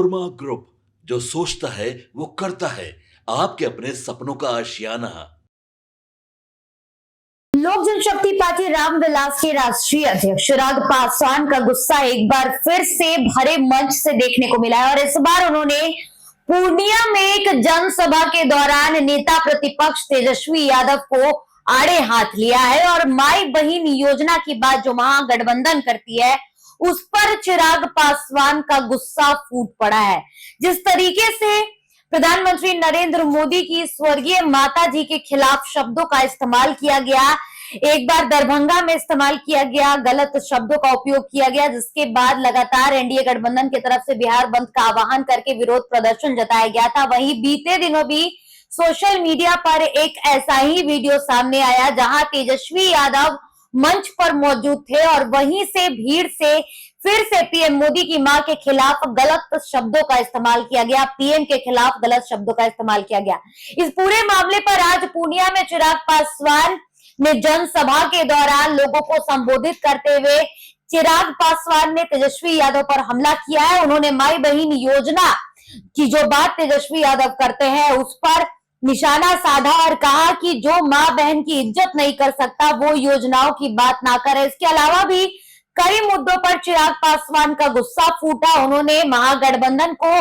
Korma group, जो सोचता है वो करता है। आपके अपने सपनों का आशियाना। लोक जनशक्ति पार्टी रामविलास के राष्ट्रीय अध्यक्ष चिराग पासवान का गुस्सा एक बार फिर से भरे मंच से देखने को मिला है और इस बार उन्होंने पूर्णिया में एक जनसभा के दौरान नेता प्रतिपक्ष तेजस्वी यादव को आड़े हाथ लिया है और माई बहन योजना की बात जो महागठबंधन करती है उस पर चिराग पासवान का गुस्सा फूट पड़ा है। जिस तरीके से प्रधानमंत्री नरेंद्र मोदी की स्वर्गीय माता जी के खिलाफ शब्दों का इस्तेमाल किया गया, एक बार दरभंगा में इस्तेमाल किया गया, गलत शब्दों का उपयोग किया गया, जिसके बाद लगातार एनडीए गठबंधन की तरफ से बिहार बंद का आह्वान करके विरोध प्रदर्शन जताया गया था। वहीं बीते दिनों भी सोशल मीडिया पर एक ऐसा ही वीडियो सामने आया जहां तेजस्वी यादव मंच पर मौजूद थे और वहीं से भीड़ से फिर से पीएम मोदी की मां के खिलाफ गलत शब्दों का इस्तेमाल किया गया, पीएम के खिलाफ गलत शब्दों का इस्तेमाल किया गया। इस पूरे मामले पर आज पूर्णिया में चिराग पासवान ने जनसभा के दौरान लोगों को संबोधित करते हुए चिराग पासवान ने तेजस्वी यादव पर हमला किया है। उन्होंने माई बहन योजना की जो बात तेजस्वी यादव करते हैं उस पर निशाना साधा और कहा कि जो मां बहन की इज्जत नहीं कर सकता वो योजनाओं की बात ना करे। इसके अलावा भी कई मुद्दों पर चिराग पासवान का गुस्सा फूटा। उन्होंने महागठबंधन को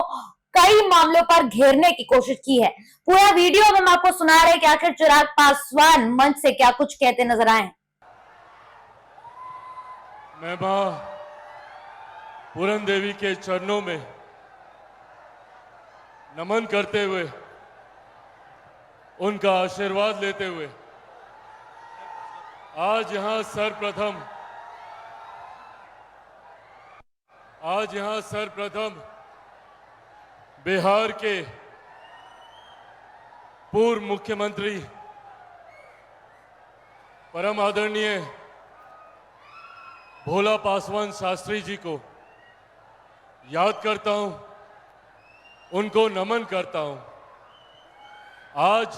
कई मामलों पर घेरने की कोशिश की है। पूरा वीडियो हम आपको सुना रहे कि आखिर चिराग पासवान मंच से क्या कुछ कहते नजर आए। मैं मां पूरन देवी के चरणों में नमन करते हुए, उनका आशीर्वाद लेते हुए आज यहां सर्वप्रथम बिहार के पूर्व मुख्यमंत्री परम आदरणीय भोला पासवान शास्त्री जी को याद करता हूं, उनको नमन करता हूं। आज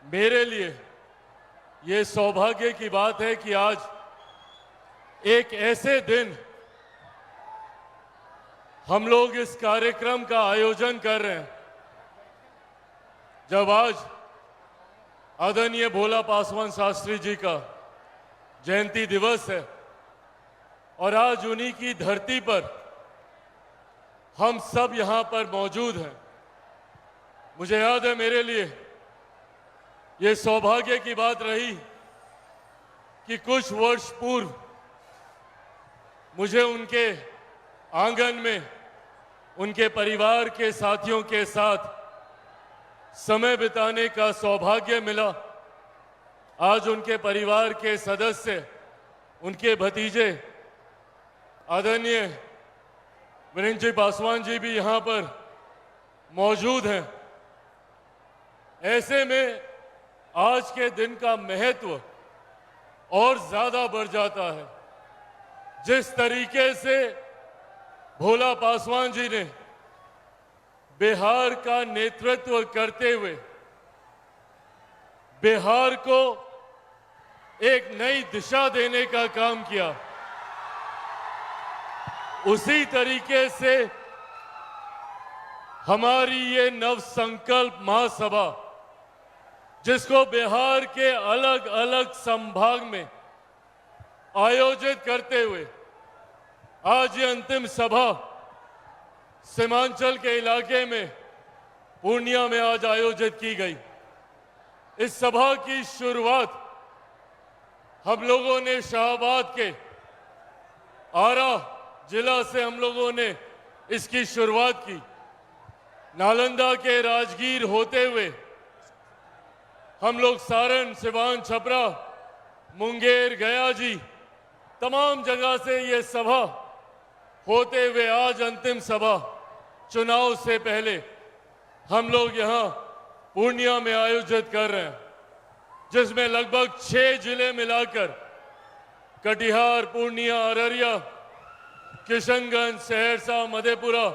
मेरे लिए ये सौभाग्य की बात है कि आज एक ऐसे दिन हम लोग इस कार्यक्रम का आयोजन कर रहे हैं जब आज आदरणीय भोला पासवान शास्त्री जी का जयंती दिवस है और आज उन्हीं की धरती पर हम सब यहां पर मौजूद हैं। मुझे याद है, मेरे लिए ये सौभाग्य की बात रही कि कुछ वर्ष पूर्व मुझे उनके आंगन में उनके परिवार के साथियों के साथ समय बिताने का सौभाग्य मिला। आज उनके परिवार के सदस्य, उनके भतीजे आदरणीय वीरेंद्र जी पासवान जी भी यहां पर मौजूद हैं। ऐसे में आज के दिन का महत्व और ज्यादा बढ़ जाता है। जिस तरीके से भोला पासवान जी ने बिहार का नेतृत्व करते हुए बिहार को एक नई दिशा देने का काम किया, उसी तरीके से हमारी ये नवसंकल्प महासभा, जिसको बिहार के अलग अलग संभाग में आयोजित करते हुए आज ये अंतिम सभा सीमांचल के इलाके में पूर्णिया में आज आयोजित की गई। इस सभा की शुरुआत हम लोगों ने शाहबाद के आरा जिला से हम लोगों ने इसकी शुरुआत की। नालंदा के राजगीर होते हुए हम लोग सारण, सिवान, छपरा, मुंगेर, गया जी, तमाम जगह से ये सभा होते हुए आज अंतिम सभा चुनाव से पहले हम लोग यहाँ पूर्णिया में आयोजित कर रहे हैं, जिसमें लगभग 6 जिले मिलाकर कटिहार, पूर्णिया, अररिया, किशनगंज, सहरसा, मधेपुरा,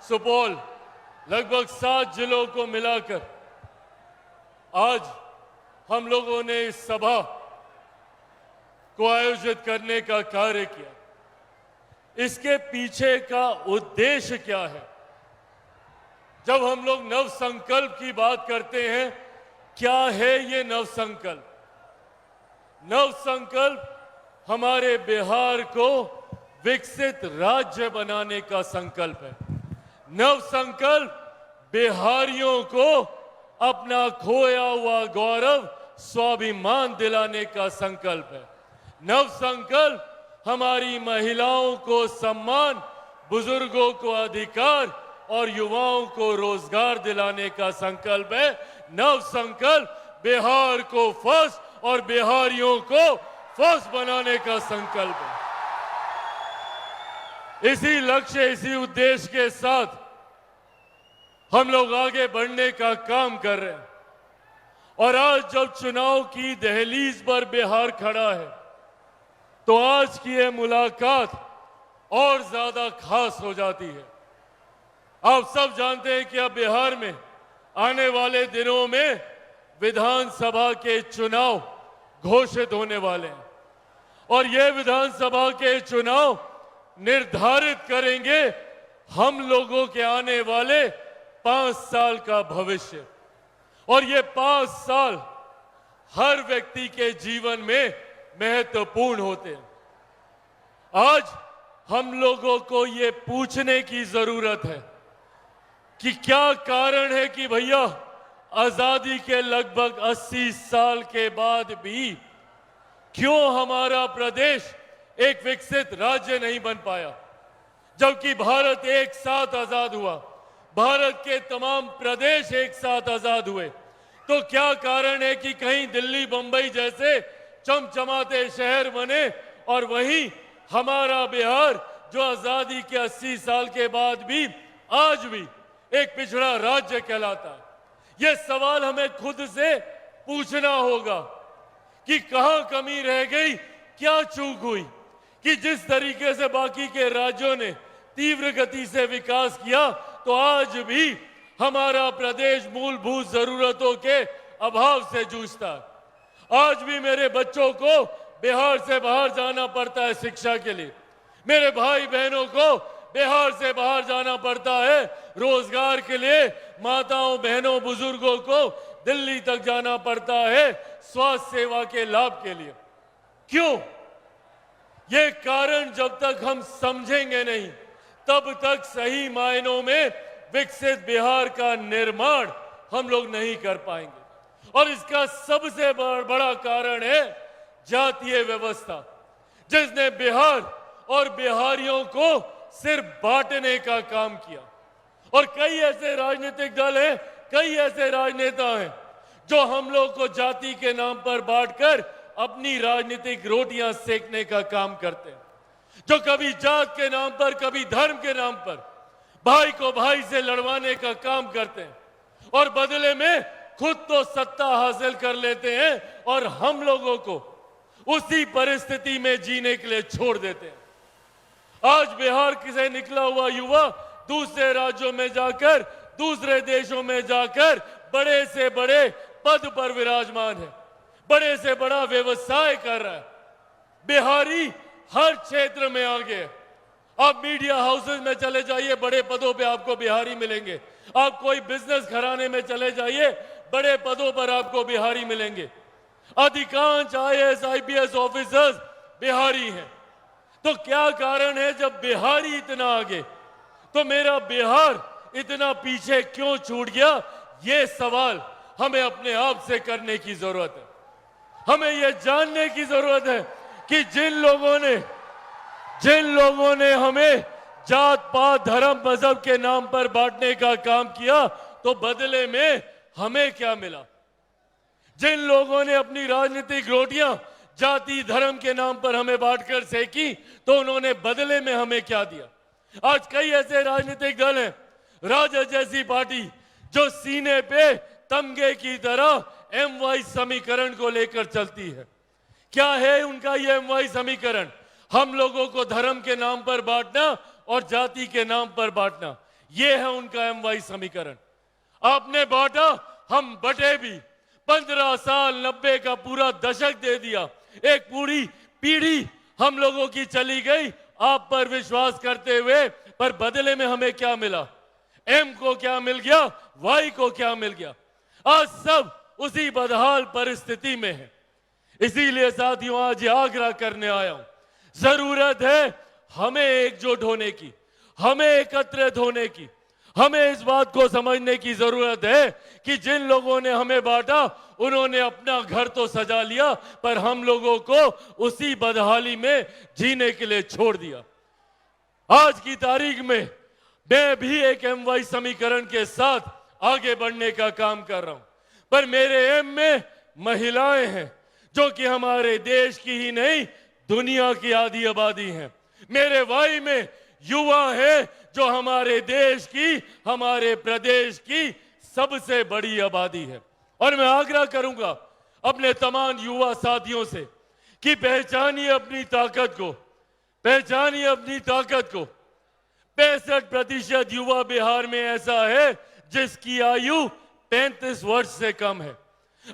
सुपौल, लगभग 7 जिलों को मिलाकर आज हम लोगों ने इस सभा को आयोजित करने का कार्य किया। इसके पीछे का उद्देश्य क्या है? जब हम लोग नव संकल्प की बात करते हैं, क्या है ये नव संकल्प? नव संकल्प हमारे बिहार को विकसित राज्य बनाने का संकल्प है। नव संकल्प बिहारियों को अपना खोया हुआ गौरव, स्वाभिमान दिलाने का संकल्प है। नव संकल्प हमारी महिलाओं को सम्मान, बुजुर्गों को अधिकार और युवाओं को रोजगार दिलाने का संकल्प है। नव संकल्प बिहार को फर्स्ट और बिहारियों को फर्स्ट बनाने का संकल्प है। इसी लक्ष्य, इसी उद्देश्य के साथ हम लोग आगे बढ़ने का काम कर रहे हैं। और आज जब चुनाव की दहलीज पर बिहार खड़ा है, तो आज की ये मुलाकात और ज्यादा खास हो जाती है। आप सब जानते हैं कि अब बिहार में आने वाले दिनों में विधानसभा के चुनाव घोषित होने वाले हैं और ये विधानसभा के चुनाव निर्धारित करेंगे हम लोगों के आने वाले 5 साल का भविष्य। और ये 5 साल हर व्यक्ति के जीवन में महत्वपूर्ण होते हैं। आज हम लोगों को ये पूछने की जरूरत है कि क्या कारण है कि भैया आजादी के लगभग 80 साल के बाद भी क्यों हमारा प्रदेश एक विकसित राज्य नहीं बन पाया, जबकि भारत एक साथ आजाद हुआ, भारत के तमाम प्रदेश एक साथ आजाद हुए। तो क्या कारण है कि कहीं दिल्ली, बंबई जैसे चमचमाते शहर बने और वहीं हमारा बिहार जो आजादी के 80 साल के बाद भी आज भी एक पिछड़ा राज्य कहलाता है? यह सवाल हमें खुद से पूछना होगा कि कहां कमी रह गई, क्या चूक हुई कि जिस तरीके से बाकी के राज्यों ने तीव्र गति से विकास किया, तो आज भी हमारा प्रदेश मूलभूत जरूरतों के अभाव से जूझता है। आज भी मेरे बच्चों को बिहार से बाहर जाना पड़ता है शिक्षा के लिए, मेरे भाई बहनों को बिहार से बाहर जाना पड़ता है रोजगार के लिए, माताओं बहनों बुजुर्गों को दिल्ली तक जाना पड़ता है स्वास्थ्य सेवा के लाभ के लिए। क्यों? ये कारण जब तक हम समझेंगे नहीं, तब तक सही मायनों में विकसित बिहार का निर्माण हम लोग नहीं कर पाएंगे। और इसका सबसे बड़ा कारण है जातीय व्यवस्था, जिसने बिहार और बिहारियों को सिर्फ बांटने का काम किया। और कई ऐसे राजनीतिक दल हैं, कई ऐसे राजनेता हैं जो हम लोग को जाति के नाम पर बांटकर अपनी राजनीतिक रोटियां सेकने का काम करते हैं, जो कभी जात के नाम पर, कभी धर्म के नाम पर भाई को भाई से लड़वाने का काम करते हैं और बदले में खुद तो सत्ता हासिल कर लेते हैं और हम लोगों को उसी परिस्थिति में जीने के लिए छोड़ देते हैं। आज बिहार से निकला हुआ युवा दूसरे राज्यों में जाकर, दूसरे देशों में जाकर बड़े से बड़े पद पर विराजमान है, बड़े से बड़ा व्यवसाय कर रहा है। बिहारी हर क्षेत्र में आगे है। आप मीडिया हाउसेज में चले जाइए, बड़े पदों पे आपको बिहारी मिलेंगे। आप कोई बिजनेस घराने में चले जाइए, बड़े पदों पर आपको बिहारी मिलेंगे। अधिकांश IAS IPS ऑफिसर्स बिहारी हैं। तो क्या कारण है जब बिहारी इतना आगे, तो मेरा बिहार इतना पीछे क्यों छूट गया? ये सवाल हमें अपने आप से करने की जरूरत है। हमें यह जानने की जरूरत है कि जिन लोगों ने हमें जात पात धर्म मजहब के नाम पर बांटने का काम किया, तो बदले में हमें क्या मिला? जिन लोगों ने अपनी राजनीतिक रोटियां जाति धर्म के नाम पर हमें बांटकर सेकी, तो उन्होंने बदले में हमें क्या दिया? आज कई ऐसे राजनीतिक दल हैं, राजद जैसी पार्टी, जो सीने पे तमगे की तरह MY समीकरण को लेकर चलती है। क्या है उनका ये MY समीकरण? हम लोगों को धर्म के नाम पर बांटना और जाति के नाम पर बांटना, ये है उनका MY समीकरण। आपने बांटा, हम बटे भी। 15 साल 90 का पूरा दशक दे दिया, एक पूरी पीढ़ी हम लोगों की चली गई, आप पर विश्वास करते हुए, पर बदले में हमें क्या मिला? एम को क्या मिल गया, वाई को क्या मिल गया? आज सब उसी बदहाल परिस्थिति में है। इसीलिए साथियों आज ये आग्रह करने आया हूं, जरूरत है हमें एकजुट होने की, हमें एकत्रित होने की। हमें इस बात को समझने की जरूरत है कि जिन लोगों ने हमें बांटा उन्होंने अपना घर तो सजा लिया, पर हम लोगों को उसी बदहाली में जीने के लिए छोड़ दिया। आज की तारीख में मैं भी एक MY समीकरण के साथ आगे बढ़ने का काम कर रहा हूं, पर मेरे एम में महिलाएं हैं जो कि हमारे देश की ही नहीं दुनिया की आधी आबादी हैं। मेरे वाई में युवा है जो हमारे देश की, हमारे प्रदेश की सबसे बड़ी आबादी है। और मैं आग्रह करूंगा अपने तमाम युवा साथियों से कि पहचानिए अपनी ताकत को, पहचानिए अपनी ताकत को। 65% युवा बिहार में ऐसा है जिसकी आयु 35 वर्ष से कम है।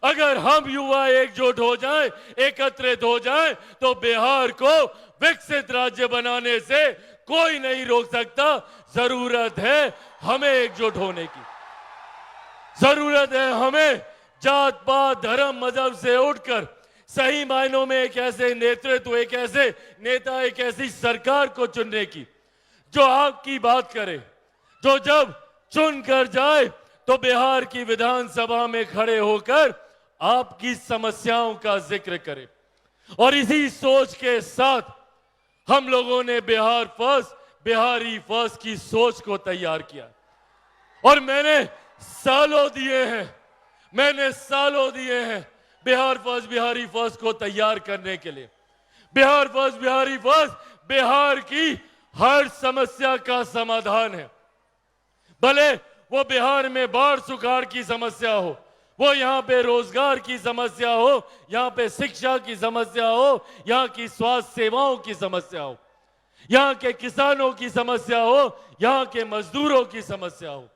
अगर हम युवा एकजुट हो जाएं, एकत्रित हो जाएं, तो बिहार को विकसित राज्य बनाने से कोई नहीं रोक सकता। जरूरत है हमें एकजुट होने की, जरूरत है हमें जात पात धर्म मजहब से उठकर सही मायनों में एक ऐसे नेतृत्व, एक ऐसे नेता, एक ऐसी सरकार को चुनने की जो आपकी बात करे, जो जब चुन कर जाए तो बिहार की विधानसभा में खड़े होकर आपकी समस्याओं का जिक्र करे। और इसी सोच के साथ हम लोगों ने बिहार फर्स्ट, बिहारी फर्स्ट की सोच को तैयार किया। और मैंने सालों दिए हैं बिहार फर्स्ट, बिहारी फर्स्ट को तैयार करने के लिए। बिहार फर्स्ट, बिहारी फर्स्ट बिहार की हर समस्या का समाधान है। भले वो बिहार में बाढ़ सुखाड़ की समस्या हो, वो यहाँ पे रोजगार की समस्या हो, यहाँ पे शिक्षा की समस्या हो, यहाँ की स्वास्थ्य सेवाओं की समस्या हो, यहाँ के किसानों की समस्या हो, यहाँ के मजदूरों की समस्या हो।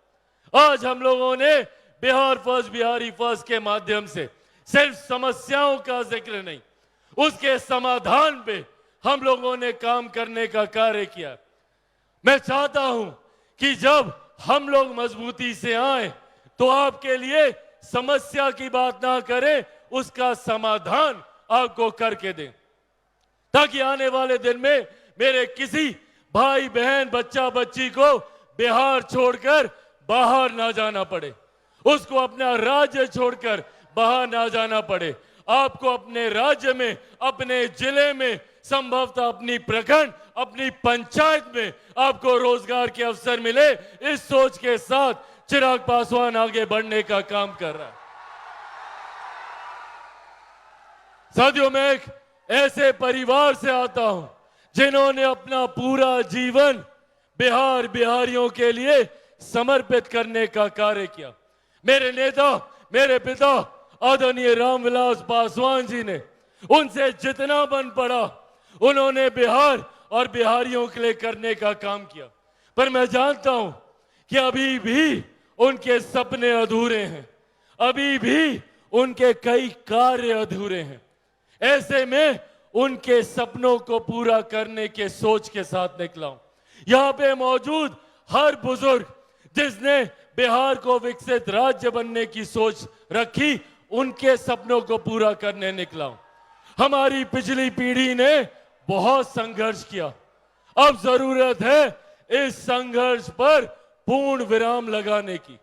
आज हम लोगों ने बिहार फर्स्ट, बिहारी फर्स्ट के माध्यम से सिर्फ समस्याओं का जिक्र नहीं, उसके समाधान पे हम लोगों ने काम करने का कार्य किया। मैं चाहता हूं कि जब हम लोग मजबूती से आए तो आपके लिए समस्या की बात ना करें, उसका समाधान आपको करके दें, ताकि आने वाले दिन में मेरे किसी भाई बहन, बच्चा बच्ची को बिहार छोड़कर बाहर ना जाना पड़े, उसको अपना राज्य छोड़कर बाहर ना जाना पड़े। आपको अपने राज्य में, अपने जिले में, संभवतः अपनी प्रखंड, अपनी पंचायत में आपको रोजगार के अवसर मिले। इस सोच के साथ चिराग पासवान आगे बढ़ने का काम कर रहा है। साथियों, मैं एक ऐसे परिवार से आता हूं जिन्होंने अपना पूरा जीवन बिहार, बिहारियों के लिए समर्पित करने का कार्य किया। मेरे नेता, मेरे पिता आदरणीय रामविलास पासवान जी ने, उनसे जितना बन पड़ा उन्होंने बिहार और बिहारियों के लिए करने का काम किया। पर मैं जानता हूं कि अभी भी उनके सपने अधूरे हैं, अभी भी उनके कई कार्य अधूरे हैं। ऐसे में उनके सपनों को पूरा करने के सोच के साथ निकला हूं। यहां पे मौजूद हर बुजुर्ग जिसने बिहार को विकसित राज्य बनने की सोच रखी, उनके सपनों को पूरा करने निकला हूं। हमारी पिछली पीढ़ी ने बहुत संघर्ष किया, अब जरूरत है इस संघर्ष पर पूर्ण विराम लगाने की।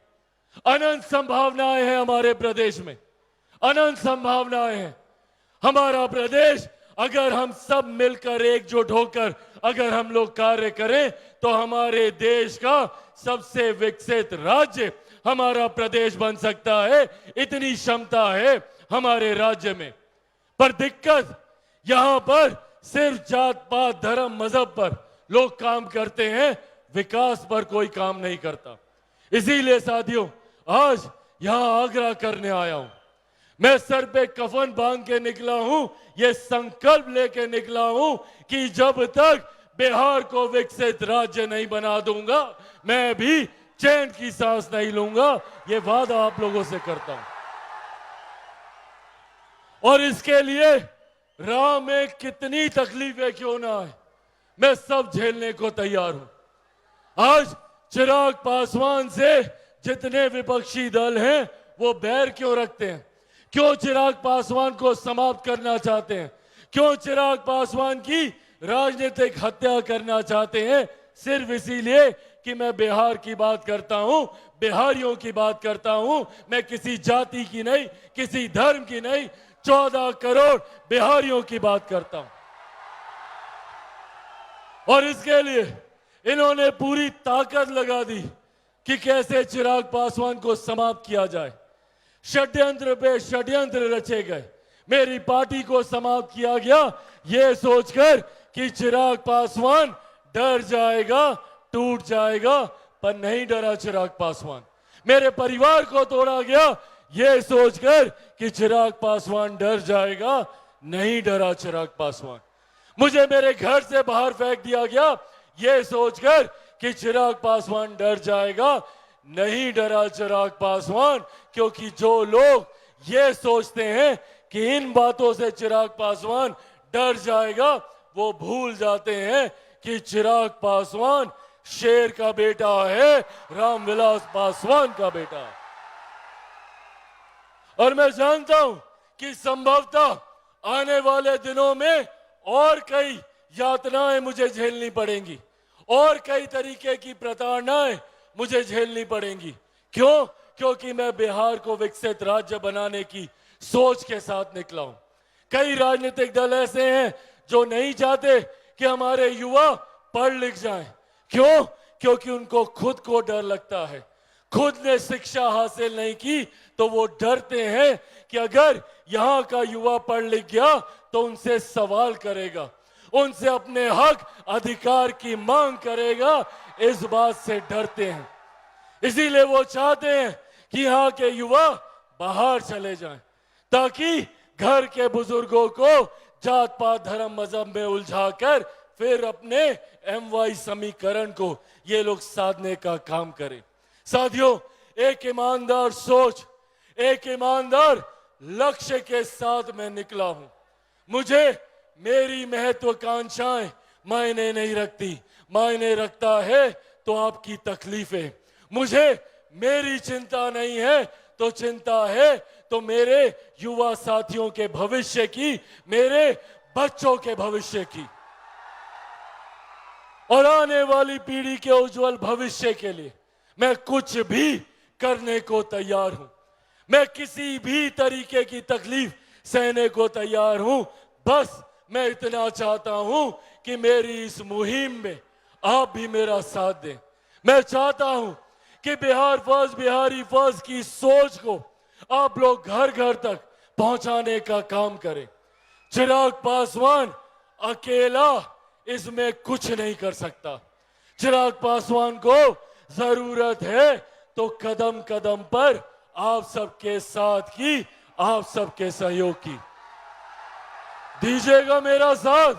अनंत संभावनाएं हैं हमारे प्रदेश में, अनंत संभावनाएं हैं। हमारा प्रदेश, अगर हम सब मिलकर एकजुट होकर अगर हम लोग कार्य करें तो हमारे देश का सबसे विकसित राज्य हमारा प्रदेश बन सकता है। इतनी क्षमता है हमारे राज्य में। पर दिक्कत यहां पर सिर्फ जात पात धर्म मजहब पर लोग काम करते हैं, विकास पर कोई काम नहीं करता। इसीलिए साथियों, आज यहां आग्रह करने आया हूं। मैं सर पे कफन बांध के निकला हूं, ये संकल्प लेके निकला हूं कि जब तक बिहार को विकसित राज्य नहीं बना दूंगा, मैं भी चैन की सांस नहीं लूंगा। ये वादा आप लोगों से करता हूं। और इसके लिए राह में कितनी तकलीफें क्यों ना आए, मैं सब झेलने को तैयार हूं। आज चिराग पासवान से जितने विपक्षी दल हैं वो बैर क्यों रखते हैं? क्यों चिराग पासवान को समाप्त करना चाहते हैं? क्यों चिराग पासवान की राजनीतिक हत्या करना चाहते हैं? सिर्फ इसीलिए कि मैं बिहार की बात करता हूं, बिहारियों की बात करता हूं। मैं किसी जाति की नहीं, किसी धर्म की नहीं, 14 करोड़ बिहारियों की बात करता हूं। और इसके लिए इन्होंने पूरी ताकत लगा दी कि कैसे चिराग पासवान को समाप्त किया जाए। षड्यंत्र पे षड्यंत्र रचे गए। मेरी पार्टी को समाप्त किया गया ये सोचकर कि चिराग पासवान डर जाएगा, टूट जाएगा, पर नहीं डरा चिराग पासवान। मेरे परिवार को तोड़ा गया ये सोचकर कि चिराग पासवान डर जाएगा, नहीं डरा चिराग पासवान। मुझे मेरे घर से बाहर फेंक दिया गया ये सोचकर कि चिराग पासवान डर जाएगा, नहीं डरा चिराग पासवान। क्योंकि जो लोग ये सोचते हैं कि इन बातों से चिराग पासवान डर जाएगा, वो भूल जाते हैं कि चिराग पासवान शेर का बेटा है, रामविलास पासवान का बेटा है। और मैं जानता हूं कि संभवतः आने वाले दिनों में और कई यातनाएं मुझे झेलनी पड़ेंगी, और कई तरीके की प्रताड़नाएं मुझे झेलनी पड़ेंगी। क्यों? क्योंकि मैं बिहार को विकसित राज्य बनाने की सोच के साथ निकला हूं। कई राजनीतिक दल ऐसे हैं जो नहीं चाहते कि हमारे युवा पढ़ लिख जाएं। क्यों? क्योंकि उनको खुद को डर लगता है। खुद ने शिक्षा हासिल नहीं की तो वो डरते हैं कि अगर यहां का युवा पढ़ लिख गया तो उनसे सवाल करेगा, उनसे अपने हक अधिकार की मांग करेगा। इस बात से डरते हैं। इसीलिए वो चाहते हैं कि यहाँ के युवा बाहर चले जाएं, ताकि घर के बुजुर्गों को जात पात धर्म मजहब में उलझाकर फिर अपने MY समीकरण को ये लोग साधने का काम करें। साथियों, एक ईमानदार सोच, एक ईमानदार लक्ष्य के साथ मैं निकला हूं। मुझे मेरी महत्वाकांक्षाएं मायने नहीं रखती, मायने रखता है तो आपकी तकलीफें। मुझे मेरी चिंता नहीं है तो चिंता है तो मेरे युवा साथियों के भविष्य की, मेरे बच्चों के भविष्य की, और आने वाली पीढ़ी के उज्जवल भविष्य के लिए मैं कुछ भी करने को तैयार हूं। मैं किसी भी तरीके की तकलीफ सहने को तैयार हूं। बस मैं इतना चाहता हूं कि मेरी इस मुहिम में आप भी मेरा साथ दें। मैं चाहता हूं कि बिहार फर्स्ट, बिहारी फर्स्ट की सोच को आप लोग घर घर तक पहुंचाने का काम करें। चिराग पासवान अकेला इसमें कुछ नहीं कर सकता। चिराग पासवान को जरूरत है तो कदम कदम पर आप सबके साथ की, आप सबके सहयोग की। दीजिएगा मेरा साथ।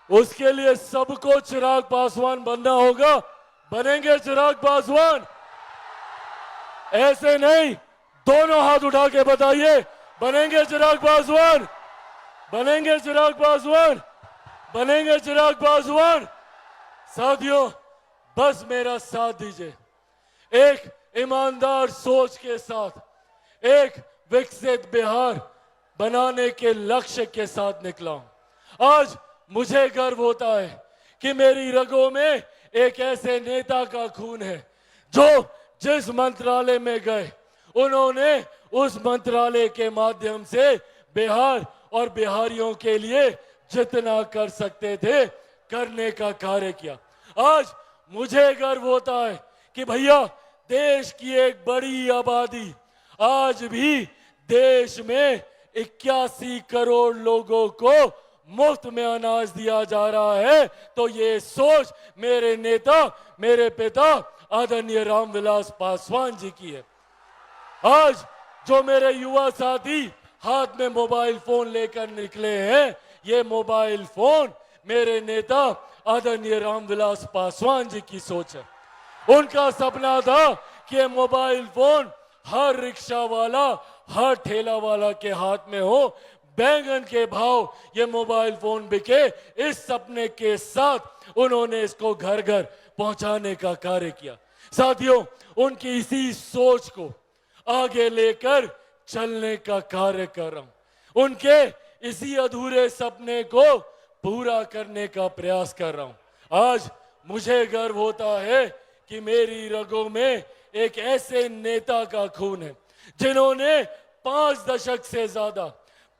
उसके लिए सबको चिराग पासवान बनना होगा। बनेंगे चिराग पासवान? ऐसे नहीं, दोनों हाथ उठा के बताइए, बनेंगे चिराग पासवान? बनेंगे चिराग पासवान? बनेंगे चिराग पासवान? साथियों, बस मेरा साथ दीजिए। एक ईमानदार सोच के साथ, एक विकसित बिहार बनाने के लक्ष्य के साथ निकला हूं। आज मुझे गर्व होता है कि मेरी रगों में एक ऐसे नेता का खून है जो जिस मंत्रालय में गए उन्होंने उस मंत्रालय के माध्यम से बिहार और बिहारियों के लिए जितना कर सकते थे करने का कार्य किया। आज मुझे गर्व होता है कि भैया, देश की एक बड़ी आबादी, आज भी देश में 81 करोड़ लोगों को मुफ्त में अनाज दिया जा रहा है। तो ये सोच मेरे नेता, मेरे पिता आदरणीय रामविलास पासवान जी की है। आज जो मेरे युवा साथी हाथ में मोबाइल फोन लेकर निकले हैं, ये मोबाइल फोन मेरे नेता आदरणीय रामविलास पासवान जी की सोच है। उनका सपना था कि मोबाइल फोन हर रिक्शा वाला, हर ठेला वाला के हाथ में हो। बैंगन के भाव ये मोबाइल फोन बिके, इस सपने के साथ उन्होंने इसको घर घर पहुंचाने का कार्य किया। साथियों, उनकी इसी सोच को आगे लेकर चलने का कार्य कर रहा हूं, उनके इसी अधूरे सपने को पूरा करने का प्रयास कर रहा हूं। आज मुझे गर्व होता है कि मेरी रगों में एक ऐसे नेता का खून है जिन्होंने 5 दशक से ज्यादा,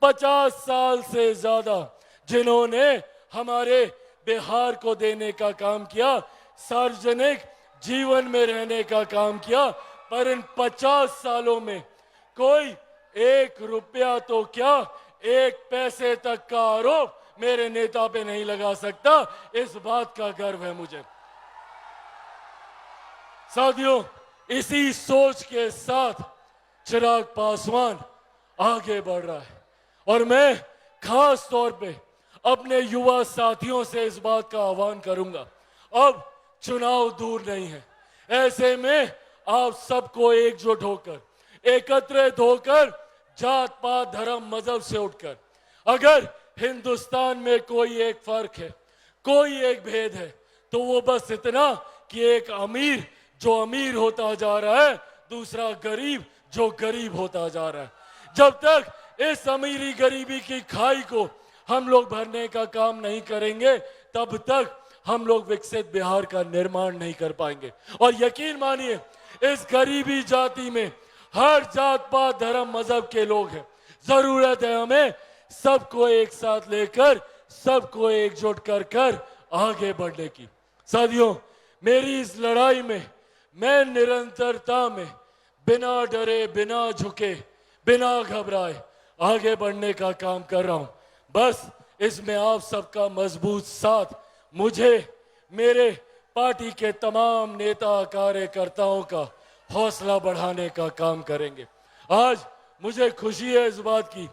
50 साल से ज्यादा जिन्होंने हमारे बिहार को देने का काम किया, सार्वजनिक जीवन में रहने का काम किया, पर इन 50 सालों में कोई 1 रुपया तो क्या, 1 पैसे तक का आरोप मेरे नेता पे नहीं लगा सकता। इस बात का गर्व है मुझे। साथियों, इसी सोच के साथ चिराग पासवान आगे बढ़ रहा है और मैं खास तौर पे अपने युवा साथियों से इस बात का आह्वान करूंगा, अब चुनाव दूर नहीं है, ऐसे में आप सबको एकजुट होकर, एकत्रित होकर, जात पात धर्म मजहब से उठकर, अगर हिंदुस्तान में कोई एक फर्क है, कोई एक भेद है, तो वो बस इतना कि एक अमीर जो अमीर होता जा रहा है, दूसरा गरीब जो गरीब होता जा रहा है। जब तक इस अमीरी गरीबी की खाई को हम लोग भरने का काम नहीं करेंगे, तब तक हम लोग विकसित बिहार का निर्माण नहीं कर पाएंगे। और यकीन मानिए, इस गरीबी जाति में हर जात पात धर्म मजहब के लोग हैं। जरूरत है हमें सबको एक साथ लेकर, सबको एकजुट कर आगे बढ़ने की। साथियों, मेरी इस लड़ाई में मैं निरंतरता में बिना डरे, बिना झुके, बिना घबराए आगे बढ़ने का काम कर रहा हूं। बस इसमें आप सबका मजबूत साथ मुझे, मेरे पार्टी के तमाम नेता कार्यकर्ताओं का हौसला बढ़ाने का काम करेंगे। आज मुझे खुशी है इस बात की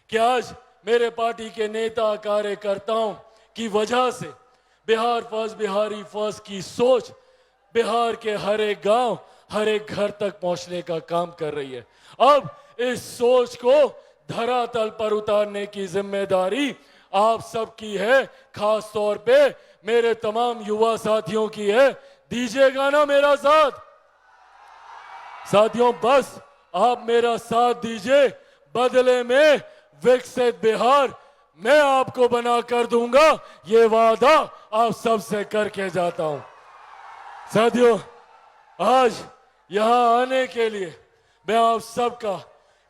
कि आज मेरे पार्टी के नेता कार्यकर्ताओं की वजह से बिहार फर्स्ट, बिहारी फर्स्ट की सोच बिहार के हर एक गांव, हर एक घर तक पहुंचने का काम कर रही है। अब इस सोच को धरातल पर उतारने की जिम्मेदारी आप सबकी है, खास तौर पे मेरे तमाम युवा साथियों की है। दीजिएगा ना मेरा साथ? साथियों, बस आप मेरा साथ दीजिए, बदले में विकसित बिहार मैं आपको बना कर दूंगा, ये वादा आप सबसे करके जाता हूं। साथियों, आज यहां आने के लिए मैं आप सबका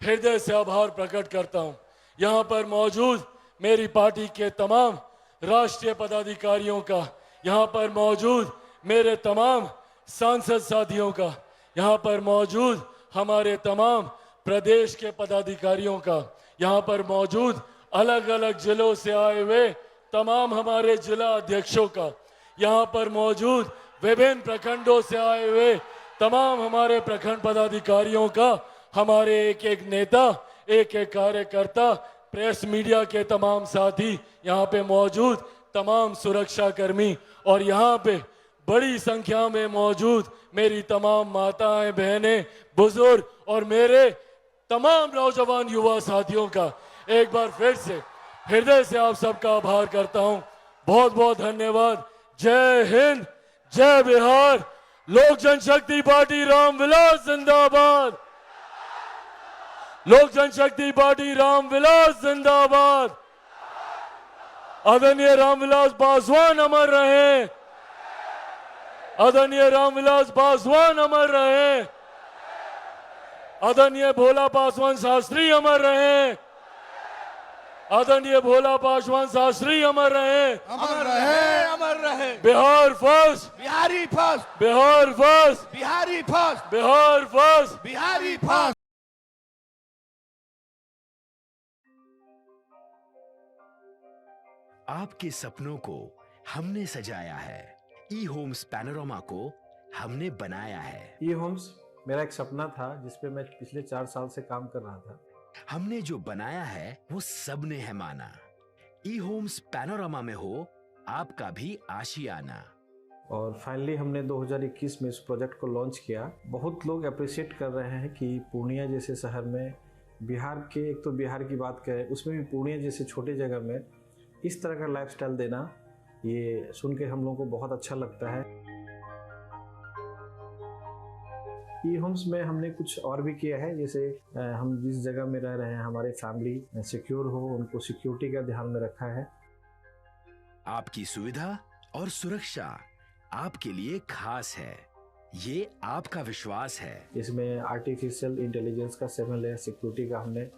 हृदय से आभार प्रकट करता हूं। यहां पर मौजूद मेरी पार्टी के तमाम राष्ट्रीय पदाधिकारियों का, यहां पर मौजूद मेरे तमाम सांसद साथियों का, यहां पर मौजूद हमारे तमाम प्रदेश के पदाधिकारियों का, यहां पर मौजूद अलग अलग जिलों से आए हुए तमाम हमारे जिला अध्यक्षों का, यहां पर मौजूद विभिन्न प्रखंडों से आए हुए तमाम हमारे प्रखंड पदाधिकारियों का, हमारे एक एक नेता, एक एक कार्यकर्ता, प्रेस मीडिया के तमाम साथी, यहाँ पे मौजूद तमाम सुरक्षा कर्मी और यहाँ पे बड़ी संख्या में मौजूद मेरी तमाम माताएं, बहनें, बुजुर्ग और मेरे तमाम नौजवान युवा साथियों का एक बार फिर से हृदय से आप सबका आभार करता हूं। बहुत बहुत धन्यवाद। जय हिंद, जय बिहार। लोक जनशक्ति पार्टी रामविलास जिंदाबाद। लोक जनशक्ति पार्टी रामविलास जिंदाबाद। आदरणीय रामविलास पासवान अमर रहे। आदरणीय रामविलास पासवान अमर रहे। आदरणीय भोला पासवान शास्त्री अमर रहे। आदरणीय भोला पासवान शास्त्री अमर रहे। अमर रहे, अमर रहे। Bihar first, Bihari first, Bihar first, Bihari first, Bihar first. Bihari first. आपके सपनों को हमने सजाया है। ई होम्स पैनोरामा को हमने बनाया है। ई होम्स मेरा एक सपना था जिस पे मैं पिछले 4 साल से काम कर रहा था। हमने जो बनाया है वो सबने है माना। ई होम्स पैनोरामा में हो आपका भी आशियाना। और फाइनली हमने 2021 में इस प्रोजेक्ट को लॉन्च किया। बहुत लोग अप्रिशिएट कर रहे हैं कि पूर्णिया जैसे शहर में बिहार के, एक तो बिहार की बात करें, उसमें भी पूर्णिया जैसे छोटे जगह में इस तरह का लाइफस्टाइल देना, ये सुन के हम लोगों को बहुत अच्छा लगता है। ई होम्स में हमने कुछ और भी किया है, जैसे हम जिस जगह में रह रहे हैं हमारे फैमिली सिक्योर हो, उनको सिक्योरिटी का ध्यान में रखा है। आपकी सुविधा और सुरक्षा आपके लिए खास है, ये आपका विश्वास है। इसमें आर्टिफिशियल इंटेलिजेंस का 7 लेयर सिक्योरिटी का हमने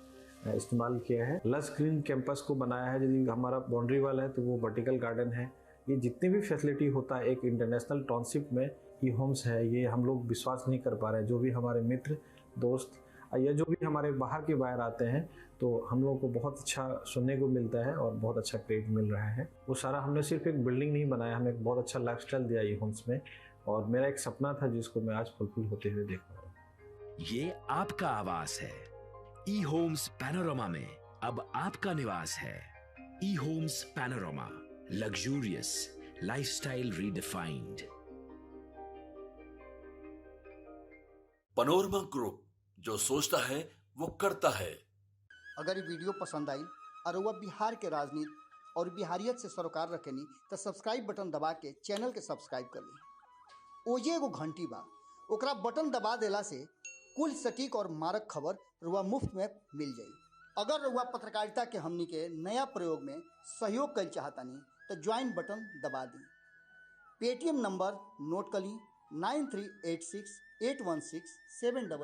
इस्तेमाल किया है। लस ग्रीन कैंपस को बनाया है, यदि हमारा बाउंड्री वाल है तो वो वर्टिकल गार्डन है। ये जितनी भी फैसिलिटी होता है एक इंटरनेशनल टाउनशिप में, ई होम्स है, ये हम लोग विश्वास नहीं कर पा रहे हैं। जो भी हमारे मित्र दोस्त या जो भी हमारे बाहर के बाहर आते हैं, तो हम लोगों को बहुत अच्छा सुनने को मिलता है और बहुत अच्छा क्रेडिट मिल रहा है। वो सारा हमने सिर्फ एक बिल्डिंग नहीं बनाया, हमें एक बहुत अच्छा लाइफस्टाइल दिया ई होम्स में, और मेरा एक सपना था जिसको मैं आज फुलफिल होते हुए देख रहा हूँ। ये आपका आवास है। ई होम्स पैनोरामा में अब आपका निवास है। E homes Panorama, luxurious lifestyle redefined. Panorama group, जो सोचता है वो करता है। अगर ये वीडियो पसंद आई और वह बिहार के राजनीति और बिहारियत से सरोकार रखेनी तो सब्सक्राइब बटन दबा के चैनल के सब्सक्राइब कर ली। ओजे एगो घंटी बा, ओकरा बटन दबा देला से कुल सटीक और मारक खबर रुआ मुफ्त में मिल जाई। अगर रुआ पत्रकारिता के हमनी के नया प्रयोग में सहयोग कर चाहतानी तो ज्वाइन बटन दबा दी। पेटीएम नंबर नोट कर ली 93868167